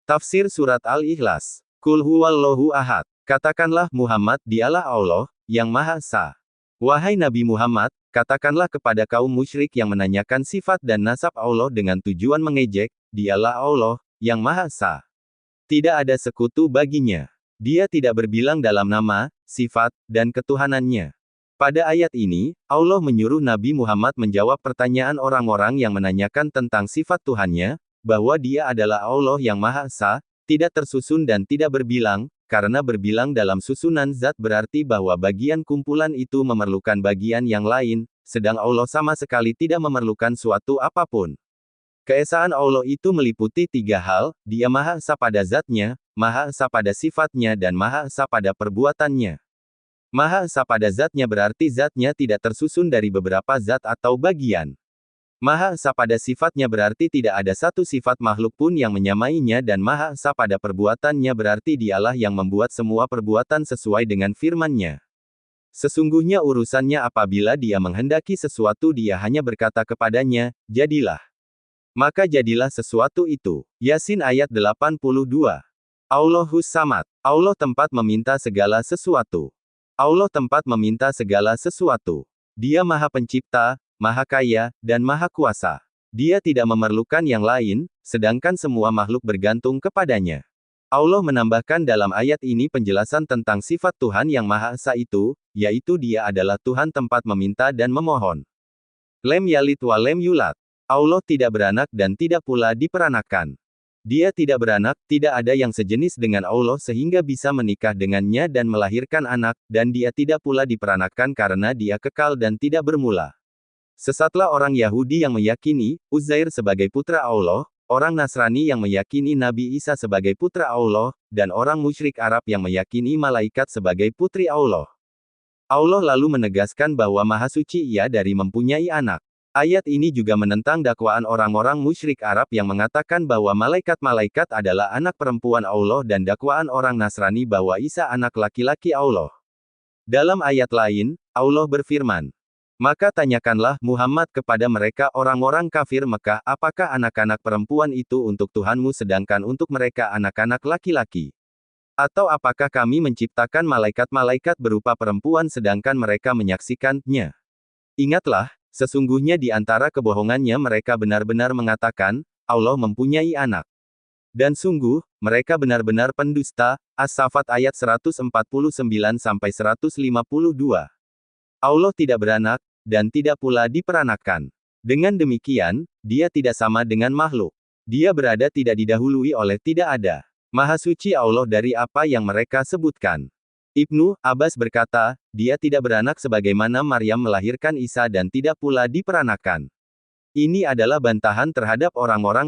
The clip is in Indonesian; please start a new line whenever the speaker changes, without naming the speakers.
Tafsir Surat Al-Ikhlas. Qul huwallahu ahad. Katakanlah Muhammad dialah Allah, yang Maha Esa. Wahai Nabi Muhammad, katakanlah kepada kaum musyrik yang menanyakan sifat dan nasab Allah dengan tujuan mengejek, dialah Allah, yang Maha Esa. Tidak ada sekutu baginya. Dia tidak berbilang dalam nama, sifat, dan ketuhanannya. Pada ayat ini, Allah menyuruh Nabi Muhammad menjawab pertanyaan orang-orang yang menanyakan tentang sifat Tuhannya, bahwa dia adalah Allah yang Maha Esa, tidak tersusun dan tidak berbilang, karena berbilang dalam susunan zat berarti bahwa bagian kumpulan itu memerlukan bagian yang lain, sedang Allah sama sekali tidak memerlukan suatu apapun. Keesaan Allah itu meliputi tiga hal, Dia Maha Esa pada zatnya, Maha Esa pada sifatnya dan Maha Esa pada perbuatannya. Maha Esa pada zatnya berarti zatnya tidak tersusun dari beberapa zat atau bagian. Maha Esa pada sifatnya berarti tidak ada satu sifat makhluk pun yang menyamainya dan Maha Esa pada perbuatannya berarti dialah yang membuat semua perbuatan sesuai dengan firman-Nya. Sesungguhnya urusannya apabila dia menghendaki sesuatu dia hanya berkata kepadanya, jadilah. Maka jadilah sesuatu itu. Yasin ayat 82. Allahus Samad. Allah tempat meminta segala sesuatu. Allah tempat meminta segala sesuatu. Dia Maha Pencipta, Maha Kaya, dan Maha Kuasa. Dia tidak memerlukan yang lain, sedangkan semua makhluk bergantung kepadanya. Allah menambahkan dalam ayat ini penjelasan tentang sifat Tuhan yang Maha Esa itu, yaitu Dia adalah Tuhan tempat meminta dan memohon. Lem yalid wa lem yulad. Allah tidak beranak dan tidak pula diperanakan. Dia tidak beranak, tidak ada yang sejenis dengan Allah sehingga bisa menikah dengannya dan melahirkan anak, dan Dia tidak pula diperanakan karena Dia kekal dan tidak bermula. Sesatlah orang Yahudi yang meyakini Uzair sebagai putra Allah, orang Nasrani yang meyakini Nabi Isa sebagai putra Allah, dan orang musyrik Arab yang meyakini malaikat sebagai putri Allah. Allah lalu menegaskan bahwa Maha Suci Ia dari mempunyai anak. Ayat ini juga menentang dakwaan orang-orang musyrik Arab yang mengatakan bahwa malaikat-malaikat adalah anak perempuan Allah dan dakwaan orang Nasrani bahwa Isa anak laki-laki Allah. Dalam ayat lain, Allah berfirman, maka tanyakanlah Muhammad kepada mereka orang-orang kafir Mekah, apakah anak-anak perempuan itu untuk Tuhanmu sedangkan untuk mereka anak-anak laki-laki? Atau apakah kami menciptakan malaikat-malaikat berupa perempuan sedangkan mereka menyaksikannya? Ingatlah, sesungguhnya di antara kebohongannya mereka benar-benar mengatakan, Allah mempunyai anak. Dan sungguh, mereka benar-benar pendusta. As-Saffat ayat 149-152. Allah tidak beranak, dan tidak pula diperanakan. Dengan demikian, Dia tidak sama dengan makhluk. Dia berada tidak didahului oleh tidak ada. Maha suci Allah dari apa yang mereka sebutkan. Ibnu Abbas berkata, Dia tidak beranak sebagaimana Maryam melahirkan Isa dan tidak pula diperanakan. Ini adalah bantahan terhadap orang-orang